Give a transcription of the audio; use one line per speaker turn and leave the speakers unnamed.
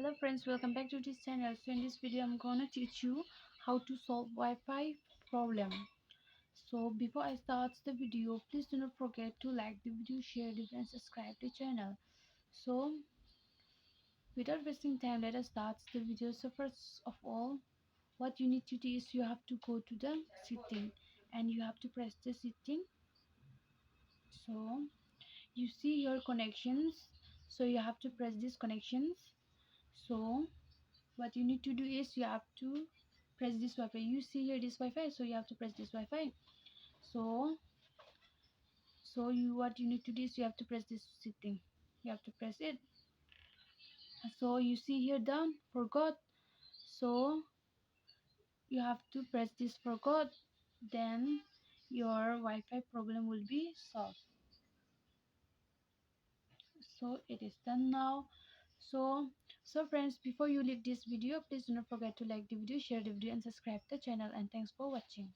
Hello friends, welcome back to this channel. So in this video I'm gonna teach you how to solve Wi-Fi problem. So before I start the video, please do not forget to like the video, share the video and subscribe the channel. So without wasting time, let us start the video. So first of all, what you need to do is you have to go to the setting and you have to press the setting. So you see your connections, so you have to press these connections. So what you need to do is you have to press this Wi-Fi. You see here this Wi-Fi, so you have to press this Wi-Fi. So what you need to do is you have to press this setting. You have to press it. So you see here down forgot. So you have to press this forgot. Then your Wi-Fi problem will be solved. So it is done now. So friends, before you leave this video, please do not forget to like the video, share the video and subscribe the channel, and thanks for watching.